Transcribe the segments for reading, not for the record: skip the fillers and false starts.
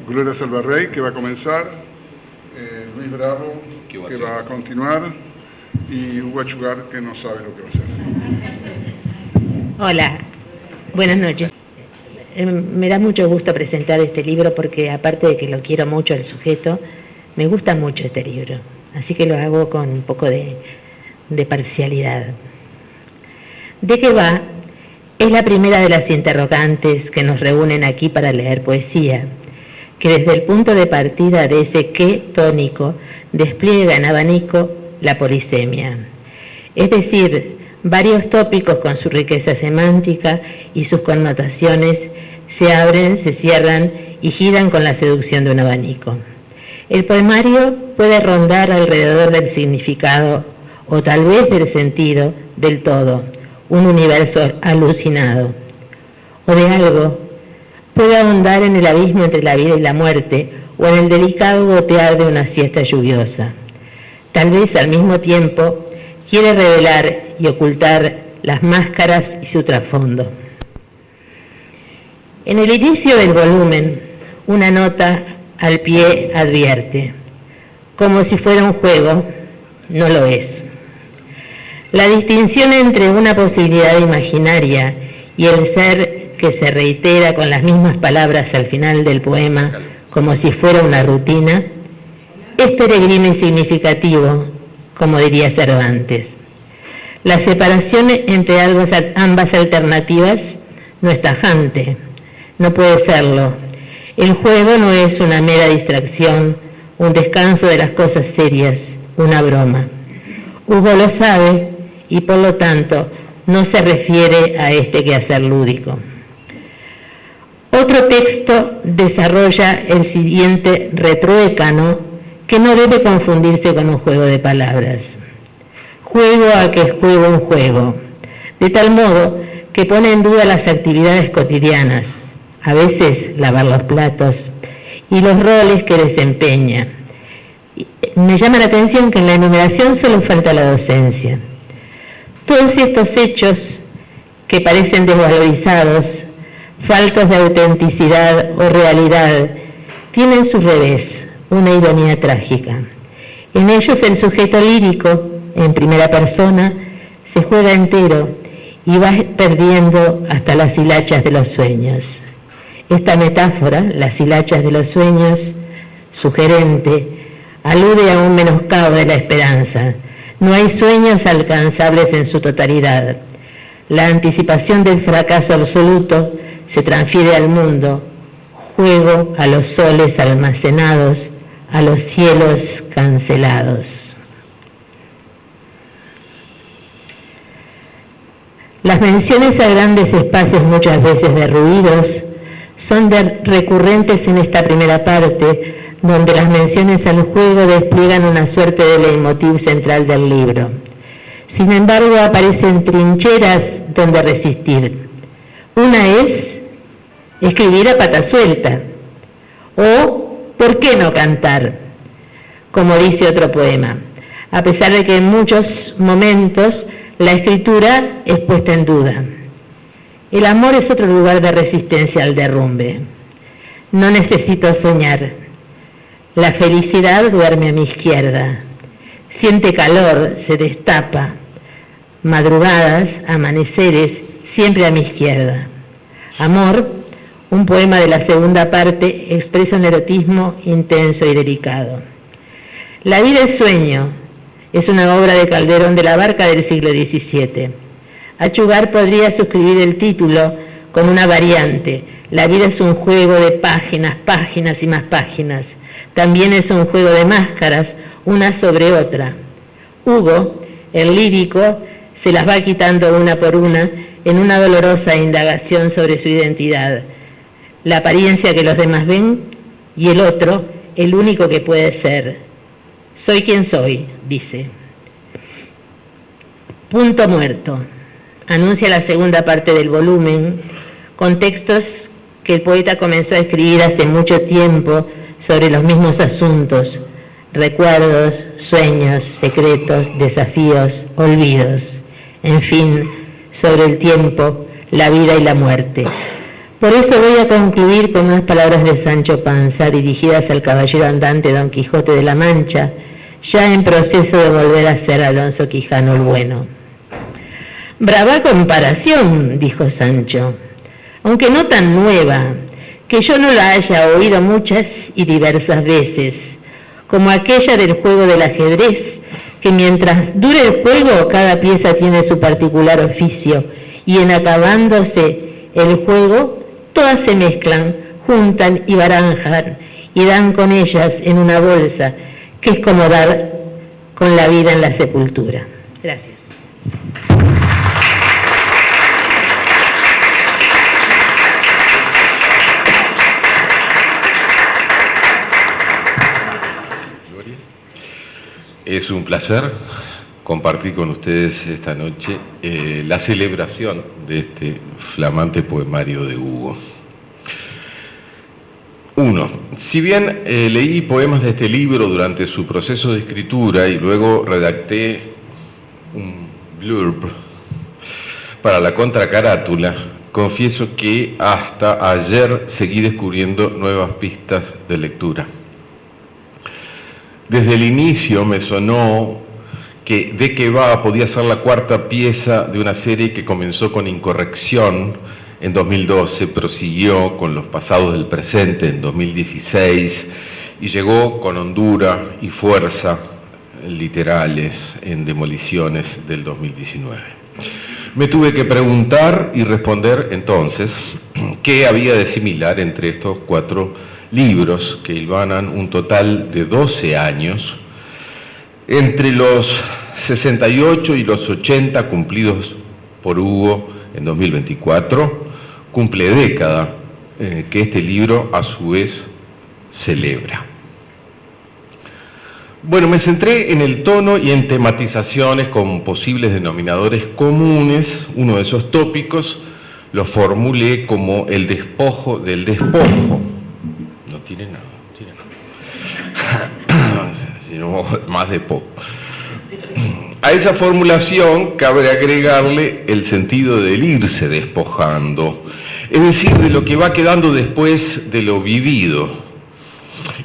Gloria Salvarrey, que va a comenzar, Luis Bravo, que va a continuar, y Hugo Achugar, que no sabe lo que va a hacer. Hola, buenas noches. Me da mucho gusto presentar este libro porque, aparte de que lo quiero mucho el sujeto, me gusta mucho este libro. Así que lo hago con un poco de parcialidad. ¿De qué va? Es la primera de las interrogantes que nos reúnen aquí para leer poesía, que desde el punto de partida de ese qué tónico despliega en abanico la polisemia. Es decir, varios tópicos con su riqueza semántica y sus connotaciones se abren, se cierran y giran con la seducción de un abanico. El poemario puede rondar alrededor del significado o tal vez del sentido del todo, un universo alucinado, o de algo, puede ahondar en el abismo entre la vida y la muerte o en el delicado gotear de una siesta lluviosa. Tal vez al mismo tiempo quiere revelar y ocultar las máscaras y su trasfondo. En el inicio del volumen, una nota al pie advierte, como si fuera un juego, no lo es. La distinción entre una posibilidad imaginaria y el ser que se reitera con las mismas palabras al final del poema, como si fuera una rutina, es peregrino y significativo, como diría Cervantes. La separación entre ambas alternativas no es tajante, no puede serlo. El juego no es una mera distracción, un descanso de las cosas serias, una broma. Hugo lo sabe y por lo tanto no se refiere a este quehacer lúdico. Otro texto desarrolla el siguiente retruécano que no debe confundirse con un juego de palabras. Juego a que juego un juego, de tal modo que pone en duda las actividades cotidianas, a veces lavar los platos, y los roles que desempeña. Me llama la atención que en la enumeración solo falta la docencia. Todos estos hechos que parecen desvalorizados, faltos de autenticidad o realidad, tienen su revés, una ironía trágica. En ellos el sujeto lírico, en primera persona, se juega entero y va perdiendo hasta las hilachas de los sueños. Esta metáfora, las hilachas de los sueños, sugerente, alude a un menoscabo de la esperanza. No hay sueños alcanzables en su totalidad. La anticipación del fracaso absoluto se transfiere al mundo, juego a los soles almacenados, a los cielos cancelados. Las menciones a grandes espacios, muchas veces derruidos, son recurrentes en esta primera parte, donde las menciones al juego despliegan una suerte de leitmotiv central del libro. Sin embargo, aparecen trincheras donde resistir. Una es escribir a pata suelta, o ¿por qué no cantar?, como dice otro poema, a pesar de que en muchos momentos la escritura es puesta en duda. El amor es otro lugar de resistencia al derrumbe. No necesito soñar. La felicidad duerme a mi izquierda. Siente calor, se destapa. Madrugadas, amaneceres, siempre a mi izquierda. Amor, un poema de la segunda parte, expresa un erotismo intenso y delicado. La vida es sueño, es una obra de Calderón de la Barca del siglo XVII. Achugar podría suscribir el título con una variante. La vida es un juego de páginas, páginas y más páginas. También es un juego de máscaras, una sobre otra. Hugo, el lírico, se las va quitando una por una en una dolorosa indagación sobre su identidad. La apariencia que los demás ven y el otro, el único que puede ser. Soy quien soy, dice. Punto muerto. Anuncia la segunda parte del volumen, con textos que el poeta comenzó a escribir hace mucho tiempo sobre los mismos asuntos, recuerdos, sueños, secretos, desafíos, olvidos, en fin, sobre el tiempo, la vida y la muerte. Por eso voy a concluir con unas palabras de Sancho Panza dirigidas al caballero andante Don Quijote de la Mancha, ya en proceso de volver a ser Alonso Quijano el Bueno. Brava comparación, dijo Sancho, aunque no tan nueva, que yo no la haya oído muchas y diversas veces, como aquella del juego del ajedrez, que mientras dure el juego cada pieza tiene su particular oficio, y en acabándose el juego, todas se mezclan, juntan y baranjan, y dan con ellas en una bolsa, que es como dar con la vida en la sepultura. Gracias. Es un placer compartir con ustedes esta noche la celebración de este flamante poemario de Hugo. 1. Si bien leí poemas de este libro durante su proceso de escritura y luego redacté un blurb para la contracarátula, confieso que hasta ayer seguí descubriendo nuevas pistas de lectura. Desde el inicio me sonó que De qué va podía ser la cuarta pieza de una serie que comenzó con Incorrección en 2012, prosiguió con Los pasados del presente en 2016 y llegó con Hondura y Fuerza literales en Demoliciones del 2019. Me tuve que preguntar y responder entonces qué había de similar entre estos 4 libros que hilvanan un total de 12 años, entre los 68 y los 80 cumplidos por Hugo en 2024, cumple década que este libro a su vez celebra. Bueno, me centré en el tono y en tematizaciones con posibles denominadores comunes. Uno de esos tópicos lo formulé como el despojo del despojo. No tiene nada, sino más de poco. A esa formulación cabe agregarle el sentido del irse despojando, es decir, de lo que va quedando después de lo vivido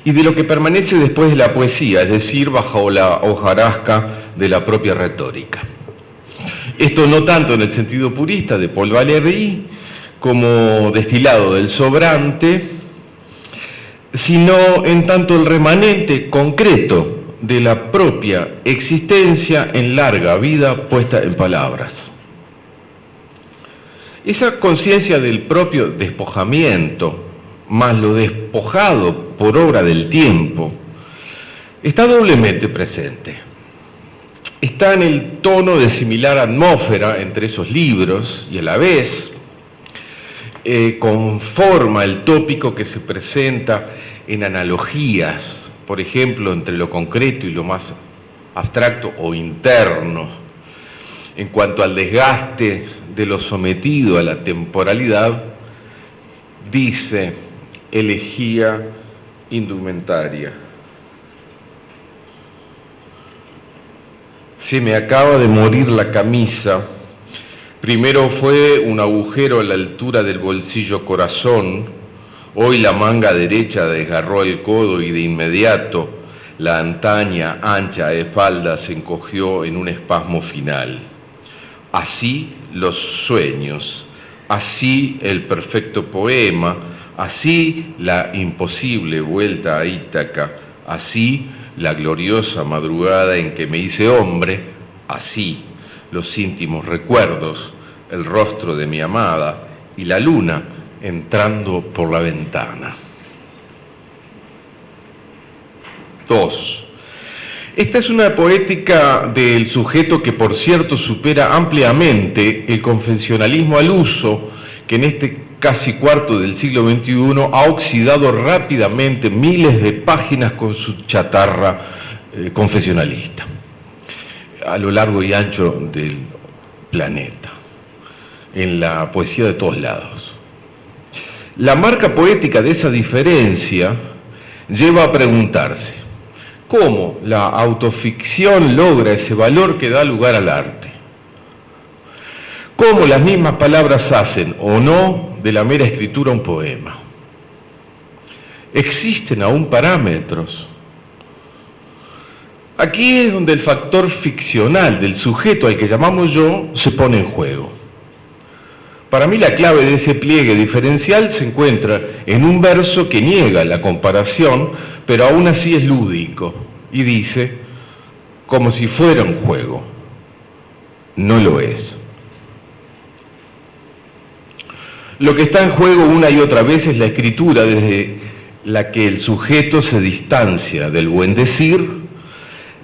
y de lo que permanece después de la poesía, es decir, bajo la hojarasca de la propia retórica. Esto no tanto en el sentido purista de Paul Valéry como destilado del sobrante, sino en tanto el remanente concreto de la propia existencia en larga vida puesta en palabras. Esa conciencia del propio despojamiento, más lo despojado por obra del tiempo, está doblemente presente. Está en el tono de similar atmósfera entre esos libros y a la vez conforma el tópico que se presenta en analogías, por ejemplo, entre lo concreto y lo más abstracto o interno, en cuanto al desgaste de lo sometido a la temporalidad, dice elegía indumentaria. Se me acaba de morir la camisa. Primero fue un agujero a la altura del bolsillo corazón. Hoy la manga derecha desgarró el codo y de inmediato la antaña ancha espalda se encogió en un espasmo final. Así los sueños, así el perfecto poema, así la imposible vuelta a Ítaca, así la gloriosa madrugada en que me hice hombre, así los íntimos recuerdos, el rostro de mi amada y la luna entrando por la ventana. 2. Esta es una poética del sujeto que, por cierto, supera ampliamente el convencionalismo al uso que en este casi cuarto del siglo XXI ha oxidado rápidamente miles de páginas con su chatarra confesionalista a lo largo y ancho del planeta, en la poesía de todos lados. La marca poética de esa diferencia lleva a preguntarse cómo la autoficción logra ese valor que da lugar al arte. cómo las mismas palabras hacen o no de la mera escritura un poema. Existen aún parámetros. Aquí es donde el factor ficcional del sujeto al que llamamos yo se pone en juego. Para mí la clave de ese pliegue diferencial se encuentra en un verso que niega la comparación, pero aún así es lúdico, y dice, como si fuera un juego. No lo es. Lo que está en juego una y otra vez es la escritura desde la que el sujeto se distancia del buen decir,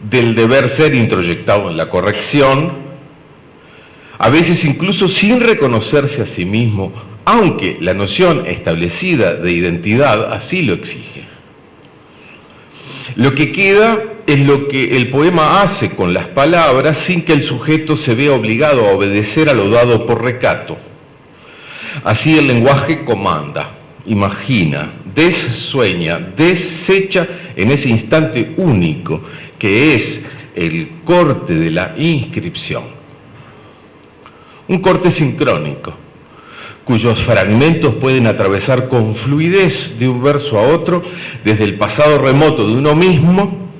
del deber ser introyectado en la corrección, a veces incluso sin reconocerse a sí mismo, aunque la noción establecida de identidad así lo exige. Lo que queda es lo que el poema hace con las palabras sin que el sujeto se vea obligado a obedecer a lo dado por recato. Así el lenguaje comanda, imagina, desueña, desecha en ese instante único que es el corte de la inscripción. Un corte sincrónico, cuyos fragmentos pueden atravesar con fluidez de un verso a otro desde el pasado remoto de uno mismo,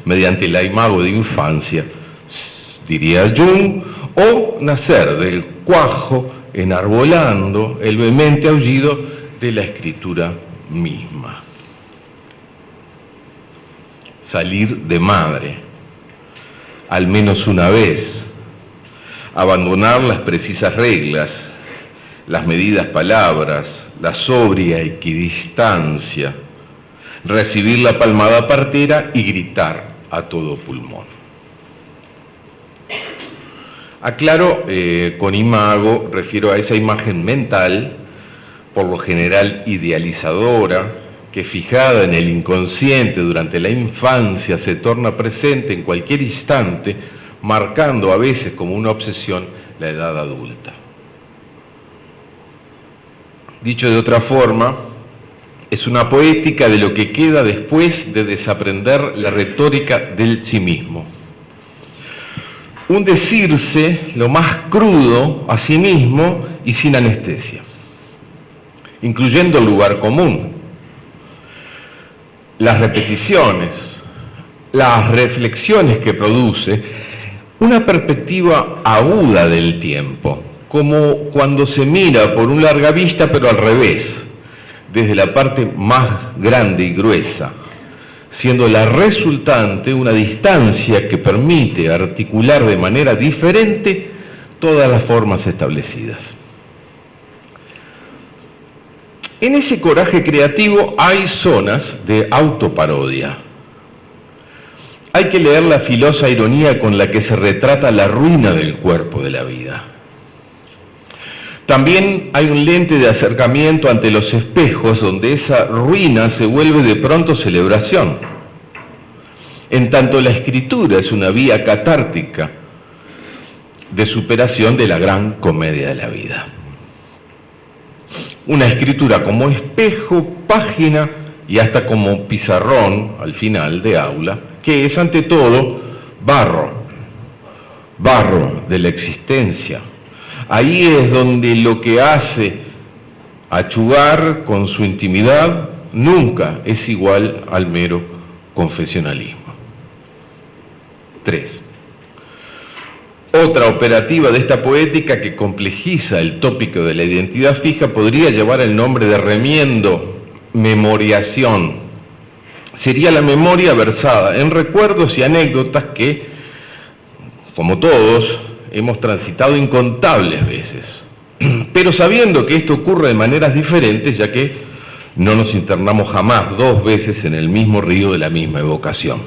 mediante el imago de infancia, diría Jung, o nacer del cuajo enarbolando el vehemente aullido de la escritura misma. Salir de madre, al menos una vez, abandonar las precisas reglas, las medidas palabras, la sobria equidistancia, recibir la palmada partera y gritar a todo pulmón. Aclaro, con imago refiero a esa imagen mental, por lo general idealizadora, que fijada en el inconsciente durante la infancia se torna presente en cualquier instante, marcando a veces como una obsesión la edad adulta. Dicho de otra forma, es una poética de lo que queda después de desaprender la retórica del sí mismo. Un decirse lo más crudo a sí mismo y sin anestesia, incluyendo el lugar común, las repeticiones, las reflexiones que produce, una perspectiva aguda del tiempo, como cuando se mira por un larga vista pero al revés, desde la parte más grande y gruesa, siendo la resultante una distancia que permite articular de manera diferente todas las formas establecidas. En ese coraje creativo hay zonas de autoparodia. Hay que leer la filosa ironía con la que se retrata la ruina del cuerpo de la vida. También hay un lente de acercamiento ante los espejos donde esa ruina se vuelve de pronto celebración. En tanto la escritura es una vía catártica de superación de la gran comedia de la vida. Una escritura como espejo, página y hasta como pizarrón al final de aula, que es ante todo barro de la existencia. Ahí es donde lo que hace achugar con su intimidad nunca es igual al mero confesionalismo. 3. Otra operativa de esta poética que complejiza el tópico de la identidad fija podría llevar el nombre de remiendo, memoriación. Sería la memoria versada en recuerdos y anécdotas que, como todos, hemos transitado incontables veces, pero sabiendo que esto ocurre de maneras diferentes, ya que no nos internamos jamás dos veces en el mismo río de la misma evocación.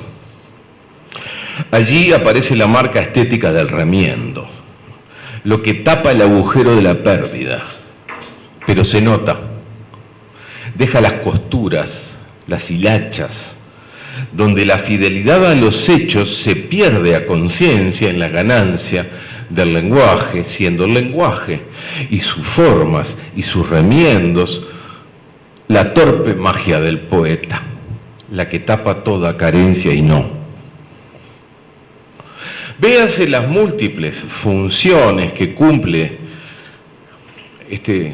Allí aparece la marca estética del remiendo, lo que tapa el agujero de la pérdida, pero se nota, deja las costuras, las hilachas, donde la fidelidad a los hechos se pierde a conciencia en la ganancia del lenguaje, siendo el lenguaje y sus formas y sus remiendos la torpe magia del poeta, la que tapa toda carencia y no. Véase las múltiples funciones que cumple este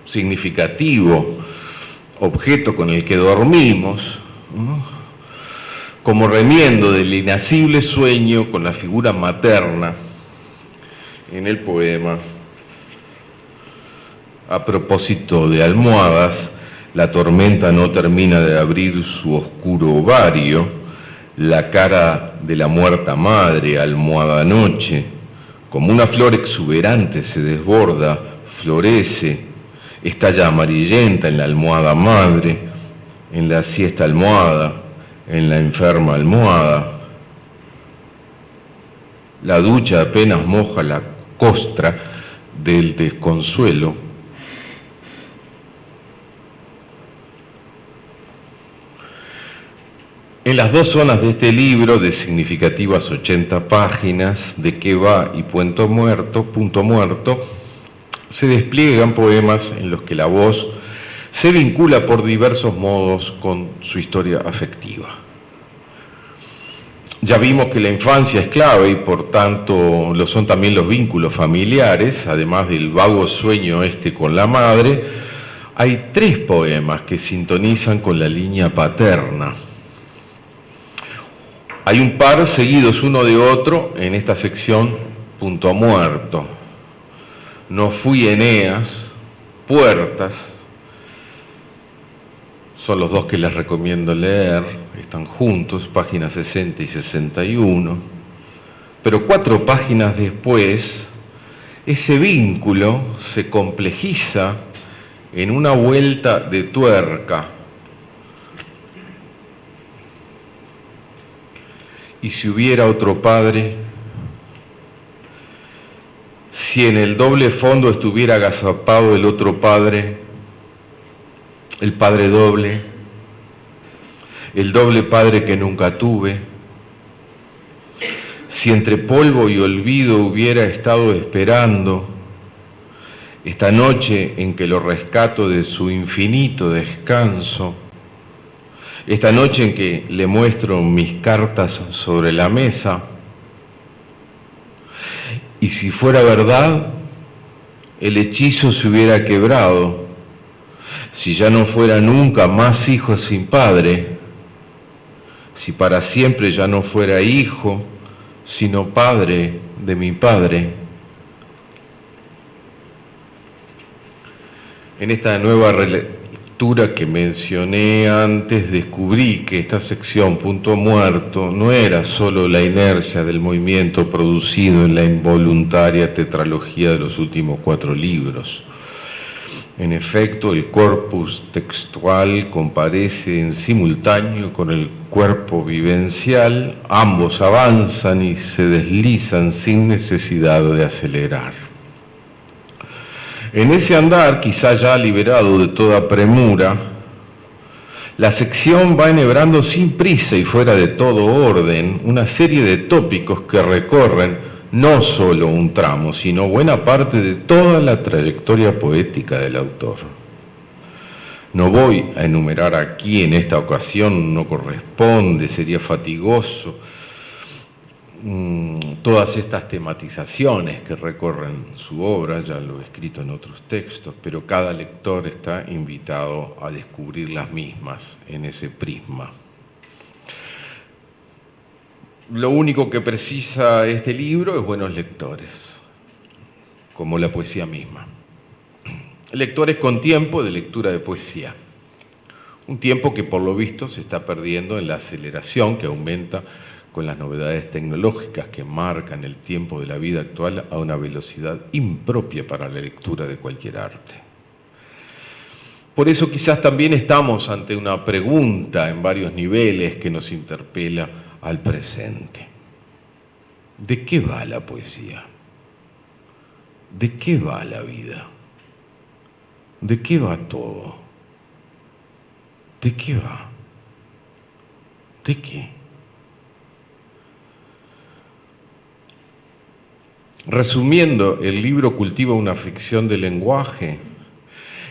significativo objeto con el que dormimos, ¿no?, como remiendo del inacible sueño con la figura materna en el poema. A propósito de almohadas, la tormenta no termina de abrir su oscuro ovario, la cara de la muerta madre, almohada noche, como una flor exuberante se desborda, florece, estalla amarillenta en la almohada madre, en la siesta almohada, en la enferma almohada. La ducha apenas moja la costra del desconsuelo. En las dos zonas de este libro, de significativas 80 páginas, De qué va y Punto Muerto, se despliegan poemas en los que la voz se vincula por diversos modos con su historia afectiva. Ya vimos que la infancia es clave y por tanto lo son también los vínculos familiares, además del vago sueño con la madre. Hay 3 poemas que sintonizan con la línea paterna. Hay un par seguidos uno de otro en esta sección Punto Muerto. No fui Eneas, Puertas, son los 2 que les recomiendo leer, están juntos, páginas 60 y 61, pero 4 páginas después, ese vínculo se complejiza en una vuelta de tuerca. Y si hubiera otro padre, si en el doble fondo estuviera agazapado el otro padre, el padre doble, el doble padre que nunca tuve, si entre polvo y olvido hubiera estado esperando esta noche en que lo rescato de su infinito descanso, esta noche en que le muestro mis cartas sobre la mesa, y si fuera verdad, el hechizo se hubiera quebrado, si ya no fuera nunca más hijo sin padre, si para siempre ya no fuera hijo, sino padre de mi padre. En esta nueva lectura que mencioné antes, descubrí que esta sección Punto Muerto no era solo la inercia del movimiento producido en la involuntaria tetralogía de los últimos 4 libros. En efecto, el corpus textual comparece en simultáneo con el cuerpo vivencial, ambos avanzan y se deslizan sin necesidad de acelerar. En ese andar, quizá ya liberado de toda premura, la sección va enhebrando sin prisa y fuera de todo orden una serie de tópicos que recorren no solo un tramo, sino buena parte de toda la trayectoria poética del autor. No voy a enumerar aquí, en esta ocasión no corresponde, sería fatigoso, todas estas tematizaciones que recorren su obra, ya lo he escrito en otros textos, pero cada lector está invitado a descubrir las mismas en ese prisma. Lo único que precisa este libro es buenos lectores, como la poesía misma. Lectores con tiempo de lectura de poesía. Un tiempo que por lo visto se está perdiendo en la aceleración que aumenta con las novedades tecnológicas que marcan el tiempo de la vida actual a una velocidad impropia para la lectura de cualquier arte. Por eso quizás también estamos ante una pregunta en varios niveles que nos interpela al presente. ¿De qué va la poesía? ¿De qué va la vida? ¿De qué va todo? ¿De qué va? ¿De qué? Resumiendo, el libro cultiva una ficción del lenguaje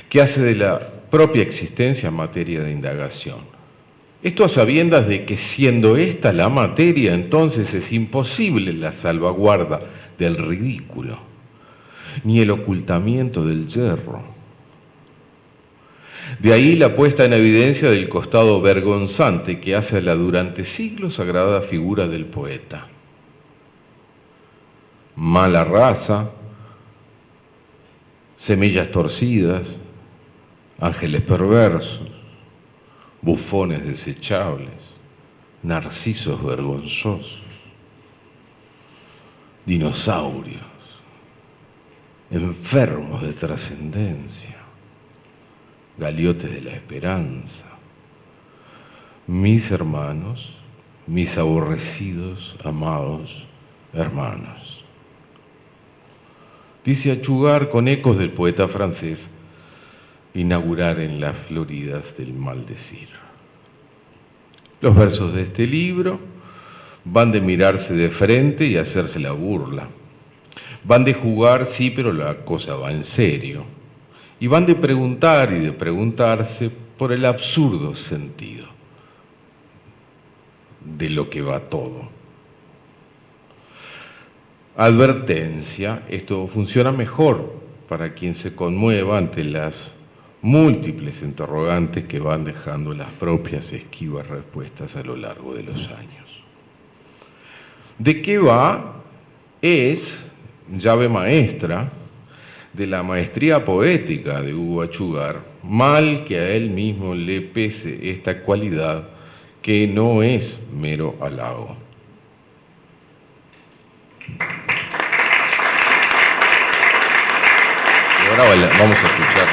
que hace de la propia existencia materia de indagación. Esto a sabiendas de que siendo esta la materia, entonces es imposible la salvaguarda del ridículo. ni el ocultamiento del yerro. De ahí la puesta en evidencia del costado vergonzante que hace a la durante siglos sagrada figura del poeta. Mala raza, semillas torcidas, ángeles perversos, bufones desechables, narcisos vergonzosos, dinosaurios, enfermos de trascendencia, galiotes de la esperanza, mis hermanos, mis aborrecidos, amados hermanos. Dice Achugar con ecos del poeta francés, inaugurar en las Floridas del maldecir. Los versos de este libro van de mirarse de frente y hacerse la burla. Van de jugar, sí, pero la cosa va en serio. Y van de preguntar y de preguntarse por el absurdo sentido de lo que va todo. Advertencia, esto funciona mejor para quien se conmueva ante las múltiples interrogantes que van dejando las propias esquivas respuestas a lo largo de los años. ¿De qué va? Es llave maestra de la maestría poética de Hugo Achugar, mal que a él mismo le pese esta cualidad que no es mero halago. Y ahora vamos a escuchar.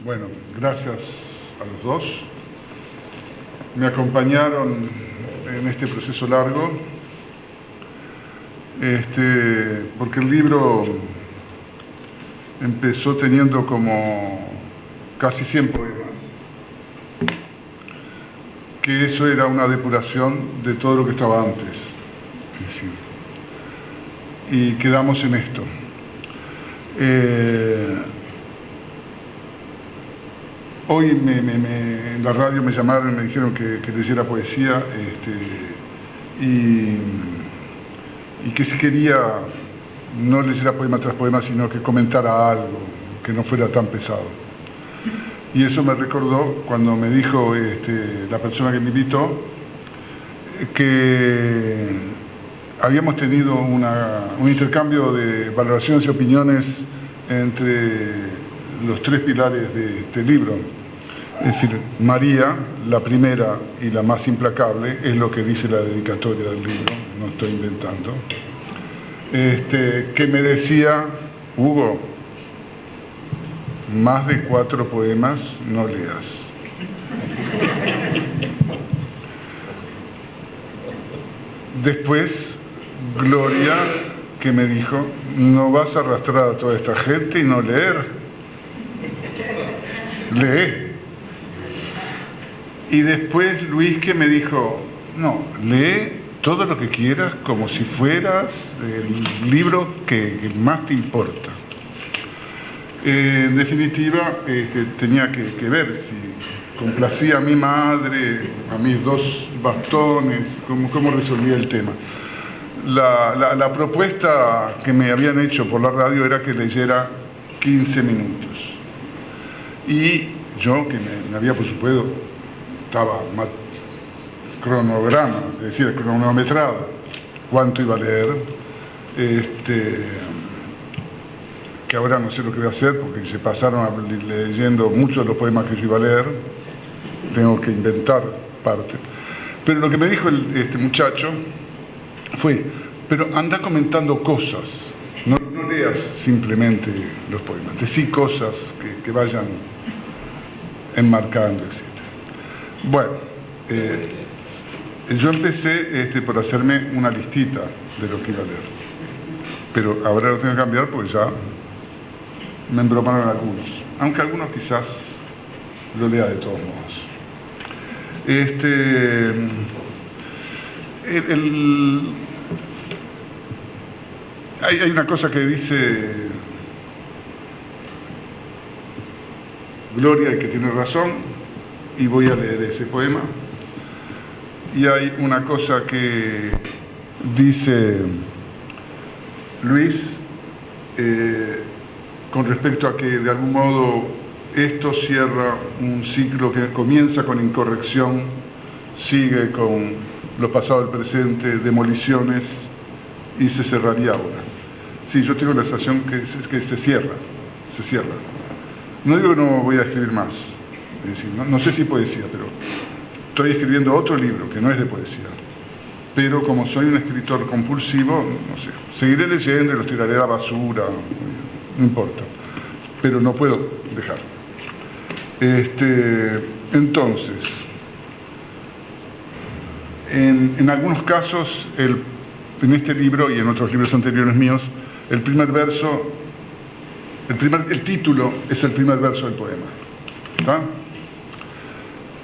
Bueno, gracias a los dos. Me acompañaron en este proceso largo, porque el libro empezó teniendo como casi 100 poemas, que eso era una depuración de todo lo que estaba antes, es decir, y quedamos en esto. Hoy en la radio me llamaron y me dijeron que leyera poesía y que si quería no leyera poema tras poema, sino que comentara algo, que no fuera tan pesado. Y eso me recordó cuando me dijo la persona que me invitó que habíamos tenido un intercambio de valoraciones y opiniones entre los tres pilares de este libro. Es decir, María, la primera y la más implacable, es lo que dice la dedicatoria del libro, no estoy inventando, que me decía, Hugo, más de 4 poemas no leas. Después, Gloria, que me dijo, no vas a arrastrar a toda esta gente y no leer. Lee. Y después Luis, que me dijo, no, lee todo lo que quieras como si fueras el libro que más te importa. En definitiva, tenía que ver si complacía a mi madre, a mis 2 bastones, cómo resolvía el tema. La propuesta que me habían hecho por la radio era que leyera 15 minutos. Y yo, que me había presupuesto, estaba cronograma, es decir, cronometrado, cuánto iba a leer, que ahora no sé lo que voy a hacer porque se pasaron leyendo muchos de los poemas que yo iba a leer, tengo que inventar parte. Pero lo que me dijo este muchacho fue, pero anda comentando cosas, no leas simplemente los poemas, decí cosas que vayan enmarcando, etc. Bueno, yo empecé por hacerme una listita de lo que iba a leer, pero ahora lo tengo que cambiar porque ya me embromaron algunos, aunque algunos quizás lo lea de todos modos. Hay una cosa que dice Gloria y que tiene razón, y voy a leer ese poema. y hay una cosa que dice Luis con respecto a que de algún modo esto cierra un ciclo que comienza con incorrección, sigue con lo pasado, el presente, demoliciones y se cerraría ahora. Sí, yo tengo la sensación que se cierra. No digo que no voy a escribir más, es decir, no sé si poesía, pero estoy escribiendo otro libro que no es de poesía. Pero como soy un escritor compulsivo, no sé, seguiré leyendo y los tiraré a la basura, no importa, pero no puedo dejar. Entonces, en algunos casos, en este libro y en otros libros anteriores míos, el primer verso, el título es el primer verso del poema. ¿Está?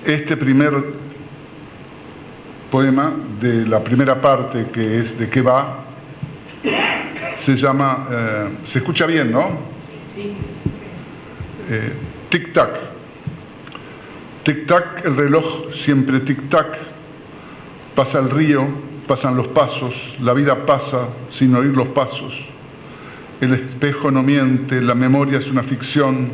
Este primer poema, de la primera parte, que es ¿de qué va?, se llama, se escucha bien, ¿no? Sí. Tic-tac. Tic-tac, el reloj siempre tic-tac. Pasa el río, pasan los pasos, la vida pasa sin oír los pasos. El espejo no miente, la memoria es una ficción,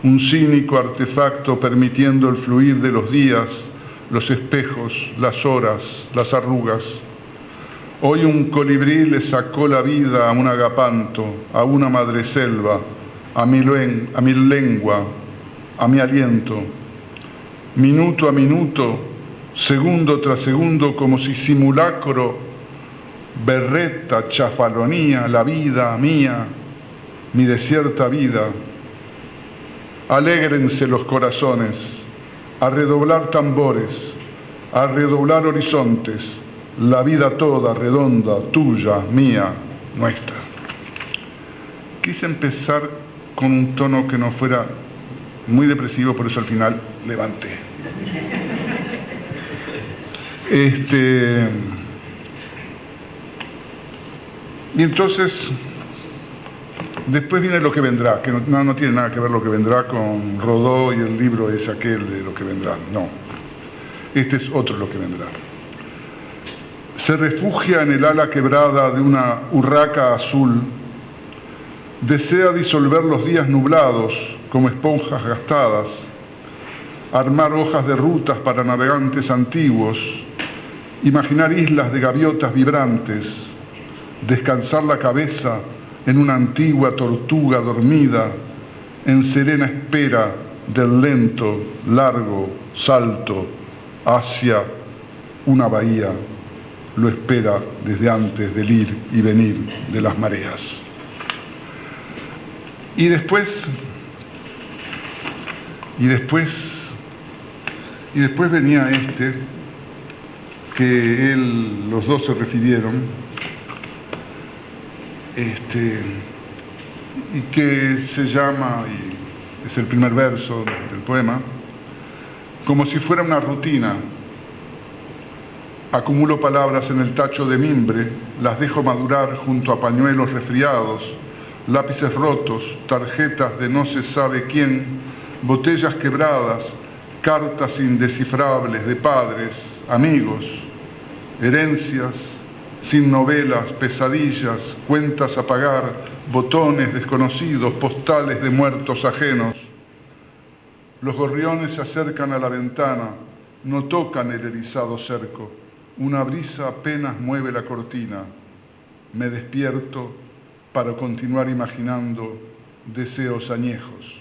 un cínico artefacto permitiendo el fluir de los días, los espejos, las horas, las arrugas. Hoy un colibrí le sacó la vida a un agapanto, a una madreselva, a mi lengua, a mi aliento. Minuto a minuto, segundo tras segundo, como si simulacro, berreta, chafalonía, la vida mía, mi desierta vida. Alégrense los corazones, a redoblar tambores, a redoblar horizontes, la vida toda redonda, tuya, mía, nuestra. Quise empezar con un tono que no fuera muy depresivo, por eso al final levanté. Y entonces, después viene lo que vendrá, que no tiene nada que ver lo que vendrá con Rodó y el libro es aquel de lo que vendrá, no. Este es otro lo que vendrá. Se refugia en el ala quebrada de una urraca azul, desea disolver los días nublados como esponjas gastadas, armar hojas de rutas para navegantes antiguos, imaginar islas de gaviotas vibrantes, descansar la cabeza en una antigua tortuga dormida, en serena espera del lento, largo salto hacia una bahía. Lo espera desde antes del ir y venir de las mareas. Y después venía que los dos se refirieron, y que se llama, y es el primer verso del poema, como si fuera una rutina. Acumulo palabras en el tacho de mimbre, las dejo madurar junto a pañuelos resfriados, lápices rotos, tarjetas de no se sabe quién, botellas quebradas, cartas indescifrables de padres, amigos, herencias, sin novelas, pesadillas, cuentas a pagar, botones desconocidos, postales de muertos ajenos. Los gorriones se acercan a la ventana, no tocan el erizado cerco. Una brisa apenas mueve la cortina. Me despierto para continuar imaginando deseos añejos,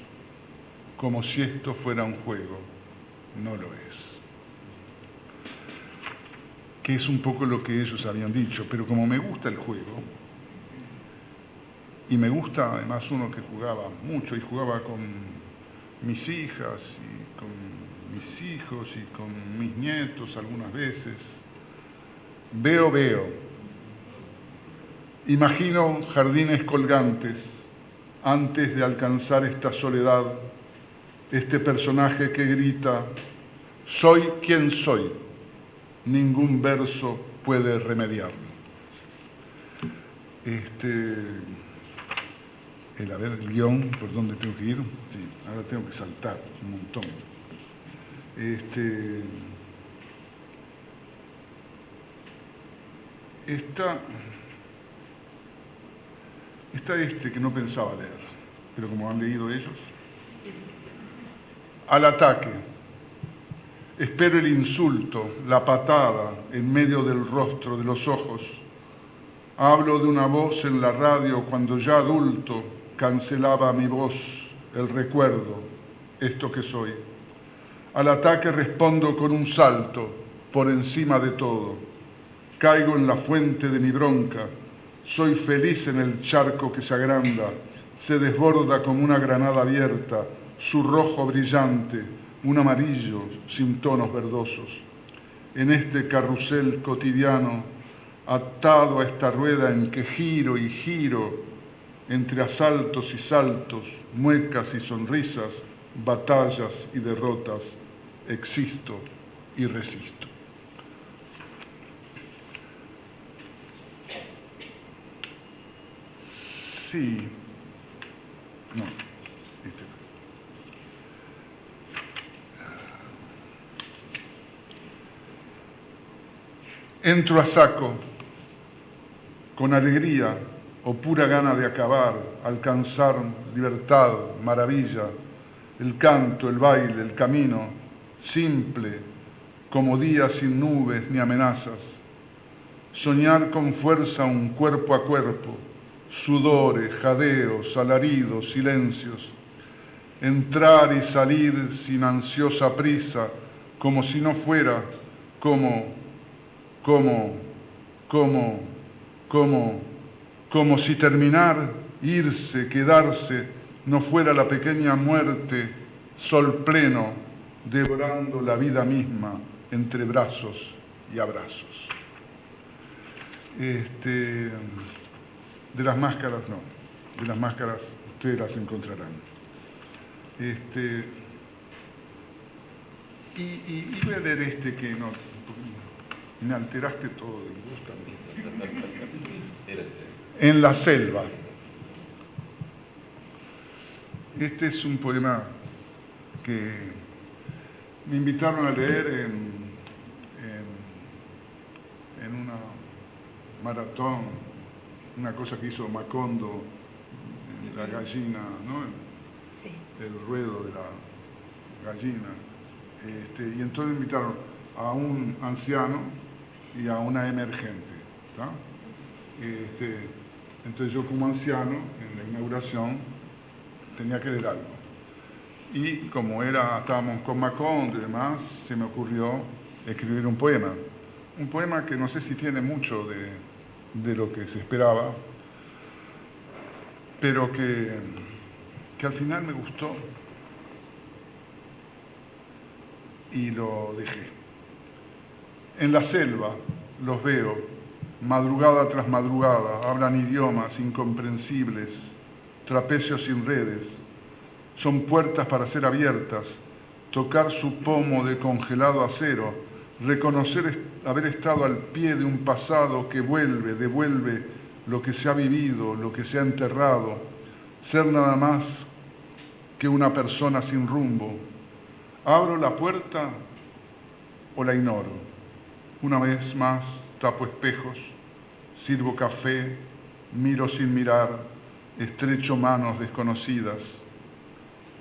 como si esto fuera un juego. No lo es. Que es un poco lo que ellos habían dicho, pero como me gusta el juego, y me gusta además uno que jugaba mucho, y jugaba con mis hijas, y con mis hijos, y con mis nietos algunas veces, veo. Imagino jardines colgantes antes de alcanzar esta soledad, este personaje que grita, soy quien soy, ningún verso puede remediarlo. A ver, el guión, ¿por dónde tengo que ir? Sí, ahora tengo que saltar un montón. está este que no pensaba leer, pero como han leído ellos. Al ataque. Espero el insulto, la patada en medio del rostro, de los ojos. Hablo de una voz en la radio cuando ya adulto cancelaba mi voz, el recuerdo, esto que soy. Al ataque respondo con un salto, por encima de todo. Caigo en la fuente de mi bronca. Soy feliz en el charco que se agranda, se desborda como una granada abierta, su rojo brillante, un amarillo sin tonos verdosos. En este carrusel cotidiano, atado a esta rueda en que giro y giro, entre asaltos y saltos, muecas y sonrisas, batallas y derrotas, existo y resisto. Sí. No. Entro a saco, con alegría o pura gana de acabar, alcanzar libertad, maravilla, el canto, el baile, el camino, simple, como día sin nubes ni amenazas. Soñar con fuerza un cuerpo a cuerpo, sudores, jadeos, alaridos, silencios. Entrar y salir sin ansiosa prisa, como si no fuera, como si terminar, irse, quedarse, no fuera la pequeña muerte, sol pleno, devorando la vida misma entre brazos y abrazos. De las máscaras no, de las máscaras ustedes las encontrarán. Y voy a leer este que no, me alteraste todo de gusto. En la selva. Este es un poema que me invitaron a leer en una maratón, una cosa que hizo Macondo, la gallina, ¿no? Sí. El ruedo de la gallina. Y entonces me invitaron a un anciano y a una emergente. ¿Tá? Entonces yo como anciano, en la inauguración, tenía que leer algo. Y como estábamos con Macondo y demás, se me ocurrió escribir un poema. Un poema que no sé si tiene mucho de lo que se esperaba, pero que al final me gustó y lo dejé. En la selva los veo, madrugada tras madrugada, hablan idiomas incomprensibles, trapecios sin redes, son puertas para ser abiertas, tocar su pomo de congelado acero, reconocer haber estado al pie de un pasado que devuelve lo que se ha vivido, lo que se ha enterrado, ser nada más que una persona sin rumbo. ¿Abro la puerta o la ignoro? Una vez más tapo espejos, sirvo café, miro sin mirar, estrecho manos desconocidas.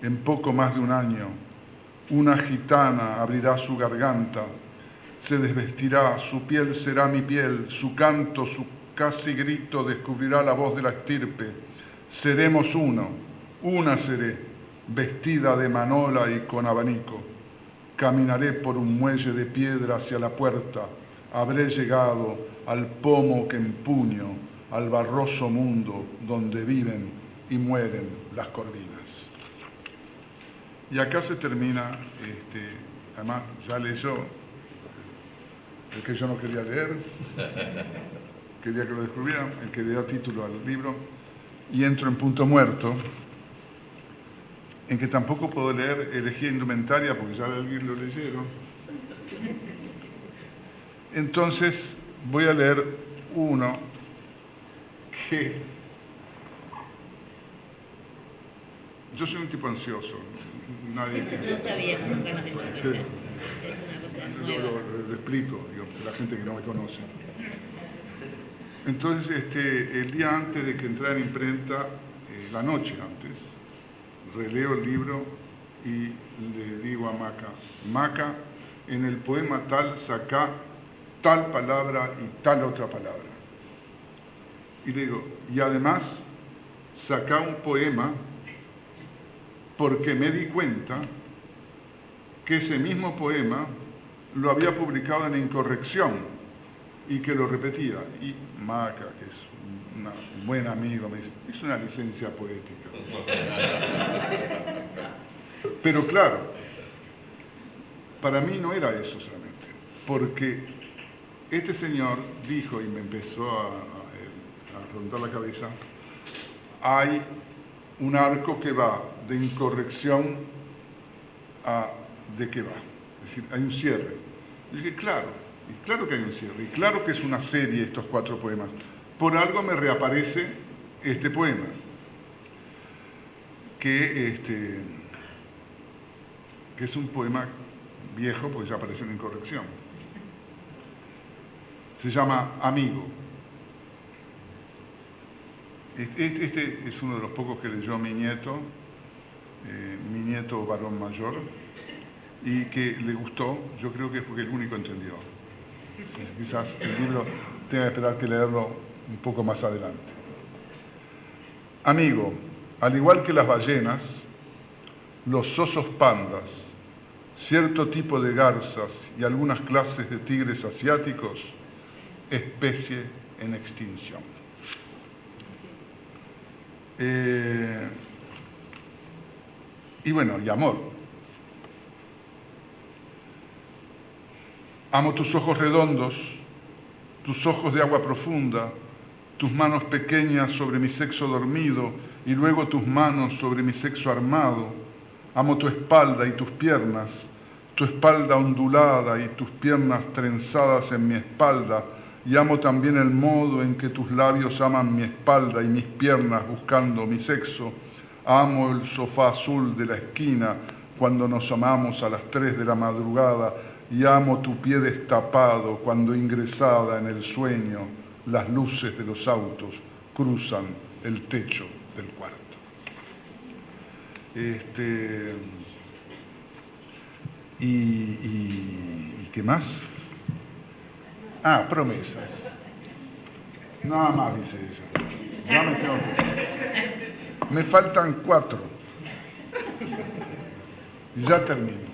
En poco más de un año, una gitana abrirá su garganta, se desvestirá, su piel será mi piel, su canto, su casi grito descubrirá la voz de la estirpe. Seremos uno, una seré, vestida de manola y con abanico. Caminaré por un muelle de piedra hacia la puerta, habré llegado al pomo que empuño, al barroso mundo donde viven y mueren las corvinas. Y acá se termina, además ya leyó el que yo no quería leer, quería que lo descubrieran, el que le da título al libro, y entro en punto muerto, en que tampoco puedo leer Elegía Indumentaria porque ya alguien lo leyeron. Entonces voy a leer uno que... Yo soy un tipo ansioso, nadie piensa. No sabía, nunca nos dimos cuenta. Es una cosa nueva. Lo explico, digo, a la gente que no me conoce. Entonces, el día antes de que entrara en imprenta, la noche antes, releo el libro y le digo a Maca, Maca, en el poema tal saca tal palabra y tal otra palabra. Y le digo, y además saca un poema porque me di cuenta que ese mismo poema lo había publicado en Incorrección y que lo repetía. Y Maca, que es un buen amigo, me dice, es una licencia poética. Pero claro, para mí no era eso solamente, porque este señor dijo, y me empezó a rondar la cabeza, hay un arco que va de Incorrección a de qué va. Es decir, hay un cierre. Y dije, claro, y claro que hay un cierre, y claro que es una serie estos 4 poemas. Por algo me reaparece este poema, que es un poema viejo, porque ya apareció en Incorrección. Se llama Amigo. Este es uno de los pocos que leyó mi nieto varón mayor, y que le gustó. Yo creo que es porque el único entendió. Quizás el libro tenga que esperar que leerlo un poco más adelante. Amigo, al igual que las ballenas, los osos pandas, cierto tipo de garzas y algunas clases de tigres asiáticos, especie en extinción. Y bueno, y amor. Amo tus ojos redondos, tus ojos de agua profunda, tus manos pequeñas sobre mi sexo dormido y luego tus manos sobre mi sexo armado. Amo tu espalda y tus piernas, tu espalda ondulada y tus piernas trenzadas en mi espalda, y amo también el modo en que tus labios aman mi espalda y mis piernas buscando mi sexo. Amo el sofá azul de la esquina cuando nos amamos a las 3 de la madrugada, y amo tu pie destapado cuando, ingresada en el sueño, las luces de los autos cruzan el techo del cuarto. ¿Y qué más? Ah, promesas. Nada más dice ella. Ya me tengo que... Me faltan 4. Ya termino.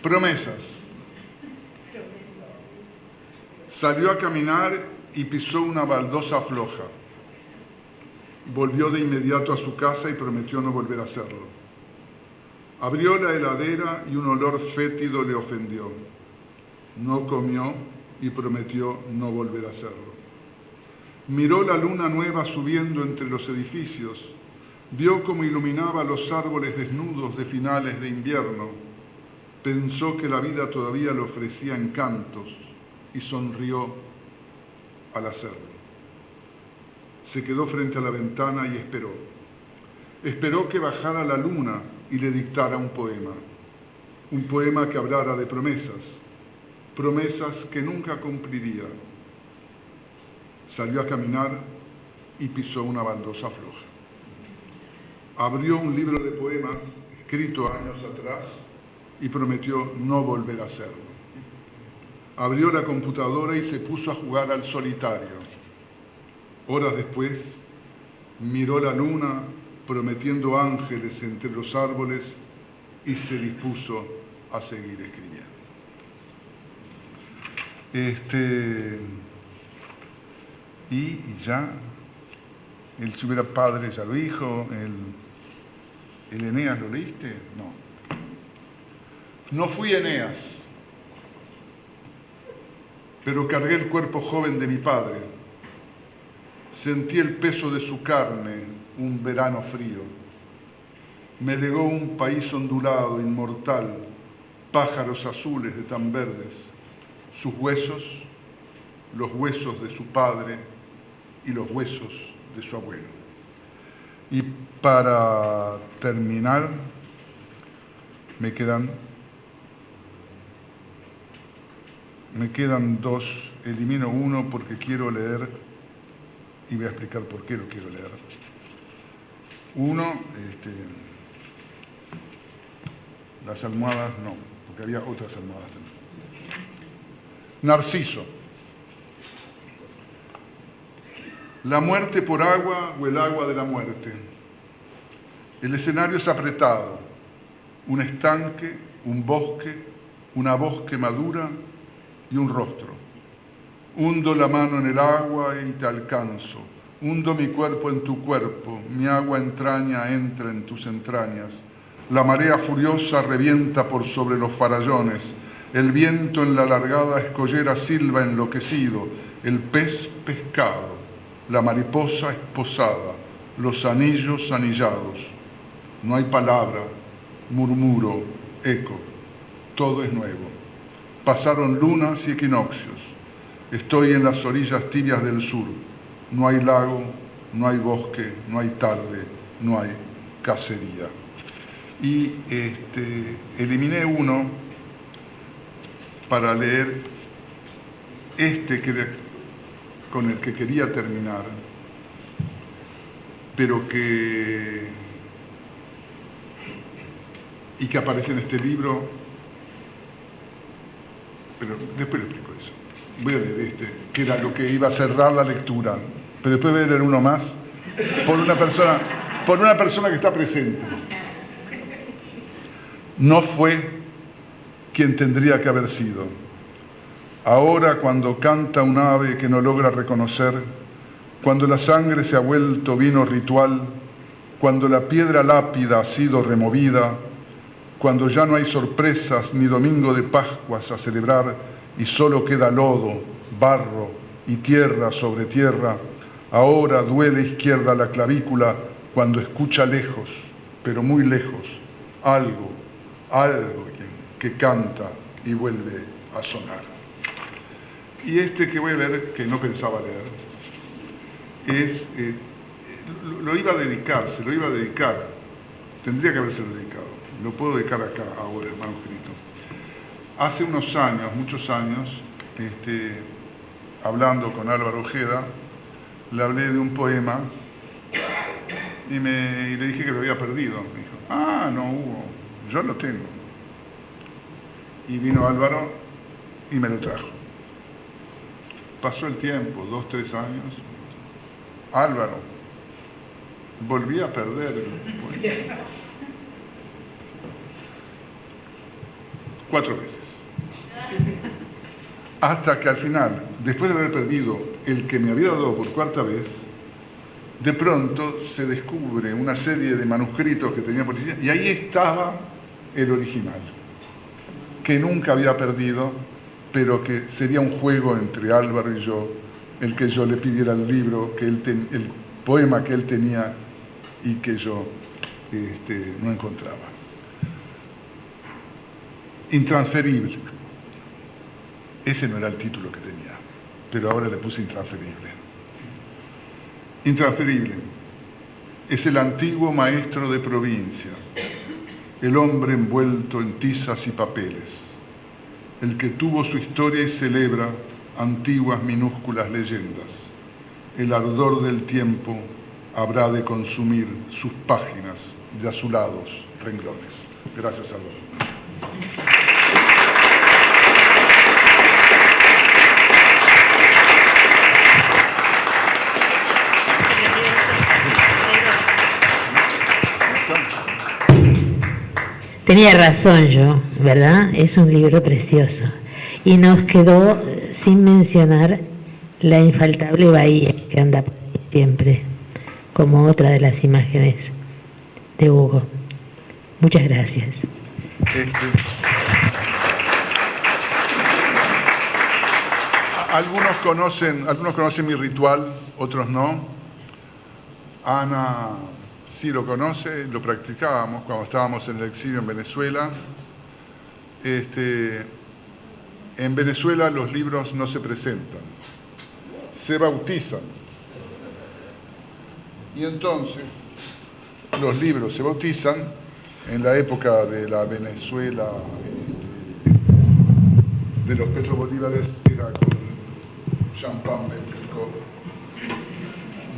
Promesas. Salió a caminar y pisó una baldosa floja. Volvió de inmediato a su casa y prometió no volver a hacerlo. Abrió la heladera y un olor fétido le ofendió. No comió y prometió no volver a hacerlo. Miró la luna nueva subiendo entre los edificios. Vio cómo iluminaba los árboles desnudos de finales de invierno. Pensó que la vida todavía le ofrecía encantos y sonrió al hacerlo. Se quedó frente a la ventana y esperó. Esperó que bajara la luna y le dictara un poema que hablara de promesas, promesas que nunca cumpliría. Salió a caminar y pisó una baldosa floja. Abrió un libro de poemas escrito años atrás y prometió no volver a hacerlo. Abrió la computadora y se puso a jugar al solitario. Horas después, miró la luna prometiendo ángeles entre los árboles y se dispuso a seguir escribiendo. Y ya, él si hubiera padre ya lo dijo, el Eneas, ¿lo leíste? No. No fui Eneas, pero cargué el cuerpo joven de mi padre. Sentí el peso de su carne un verano frío. Me legó un país ondulado, inmortal, pájaros azules de tan verdes, sus huesos, los huesos de su padre y los huesos de su abuelo. Y para terminar, me quedan me quedan dos, elimino uno porque quiero leer, y voy a explicar por qué lo quiero leer. Uno, las almohadas no, porque había otras almohadas también. Narciso. La muerte por agua o el agua de la muerte. El escenario es apretado. Un estanque, un bosque, una bosque madura y un rostro. Hundo la mano en el agua y te alcanzo. Hundo mi cuerpo en tu cuerpo. Mi agua entraña entra en tus entrañas. La marea furiosa revienta por sobre los farallones. El viento en la alargada escollera silba enloquecido. El pez pescado. La mariposa esposada. Los anillos anillados. No hay palabra, murmuro, eco. Todo es nuevo. Pasaron lunas y equinoccios. Estoy en las orillas tibias del sur. No hay lago, no hay bosque, no hay tarde, no hay cacería. Y eliminé uno para leer con el que quería terminar, pero que aparece en este libro, pero después le explico eso. Voy a leer que era lo que iba a cerrar la lectura, pero después voy a leer uno más por una persona que está presente. No fue quien tendría que haber sido. Ahora, cuando canta un ave que no logra reconocer, cuando la sangre se ha vuelto vino ritual, cuando la piedra lápida ha sido removida, cuando ya no hay sorpresas ni domingo de Pascuas a celebrar y solo queda lodo, barro y tierra sobre tierra, ahora duele izquierda la clavícula cuando escucha lejos, pero muy lejos, algo que canta y vuelve a sonar. Y que voy a leer, que no pensaba leer, lo iba a dedicar, tendría que haberse dedicado, lo puedo dedicar acá ahora, el manuscrito. Hace unos años, muchos años, hablando con Álvaro Ojeda, le hablé de un poema y le dije que lo había perdido. Me dijo, no, Hugo, yo lo tengo. Y vino Álvaro y me lo trajo. Pasó el tiempo, 2, 3 años. Álvaro, volví a perder el poema. 4 veces. Hasta que al final, después de haber perdido el que me había dado por 4ª vez, de pronto se descubre una serie de manuscritos que tenía por allí, y ahí estaba el original, que nunca había perdido, pero que sería un juego entre Álvaro y yo, el que yo le pidiera el libro, el poema que él tenía y que yo no encontraba. Intransferible. Ese no era el título que tenía, pero ahora le puse intransferible. Intransferible. Es el antiguo maestro de provincia, el hombre envuelto en tizas y papeles, el que tuvo su historia y celebra antiguas minúsculas leyendas. El ardor del tiempo habrá de consumir sus páginas de azulados renglones. Gracias, Álvaro. Tenía razón yo, ¿verdad? Es un libro precioso. Y nos quedó sin mencionar la infaltable bahía que anda por ahí siempre, como otra de las imágenes de Hugo. Muchas gracias. Algunos conocen mi ritual, otros no. Ana sí lo conoce, lo practicábamos cuando estábamos en el exilio en Venezuela. En Venezuela los libros no se presentan, se bautizan. Y entonces los libros se bautizan en la época de la Venezuela de los petrobolívares era con champán belgico,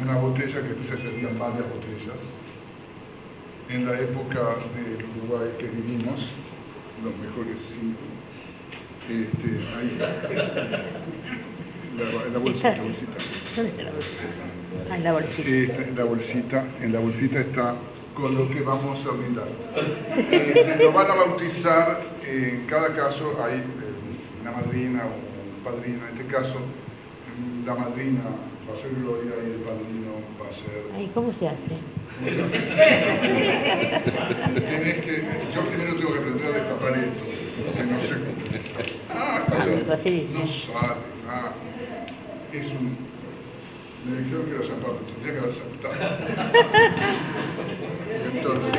una botella que después se servían varias botellas. En la época del Uruguay que vivimos, los mejores 5, ahí, la bolsita. ¿Dónde está la bolsita? Ah, en la bolsita. En la bolsita está con lo que vamos a brindar. Lo van a bautizar, en cada caso hay una madrina o un padrino. En este caso, la madrina va a ser Gloria y el padrino va a ser... Ay, ¿cómo se hace? Yo primero tengo que aprender a destapar esto, porque no sé cómo. No sale. Es un... Me dijeron que era San Pablo, tendría que haber saltado. Entonces,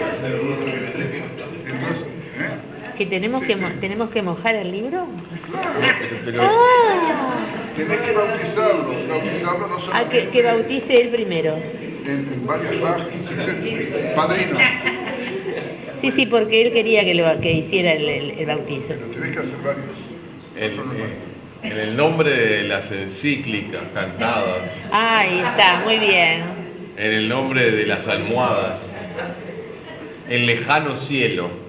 ¿Que tenemos que mojar el libro? Claro. ¡Ah! Tenés que bautizarlo no solamente... Que bautice él primero. En varias páginas, etc. Padrino. Sí, porque él quería que hiciera el bautizo. Pero tenés que hacer varios. En el nombre de las encíclicas cantadas. Ahí está, muy bien. En el nombre de las almohadas. En lejano cielo.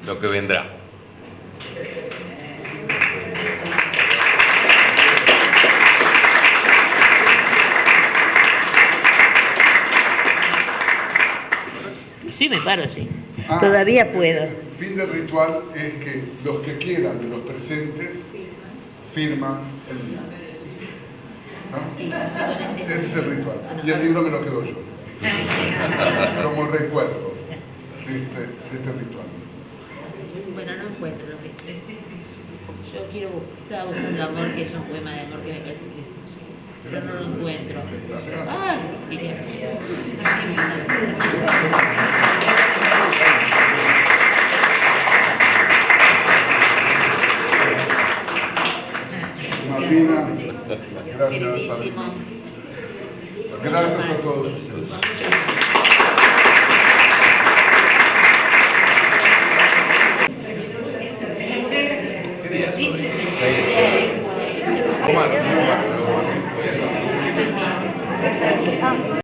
Lo que vendrá. Sí, me paro, sí. Todavía puedo. El fin del ritual es que los que quieran de los presentes firman el libro. ¿No? Ese es el ritual. Y el libro me lo quedo yo. Como recuerdo de este ritual. Bueno, no encuentro. Yo estaba buscando amor, que es un poema de amor que me parece que es... Pero no lo encuentro. ¡Ah! Martina, gracias. Queridísimo. Gracias a todos ustedes. ¿Qué día es hoy? 6.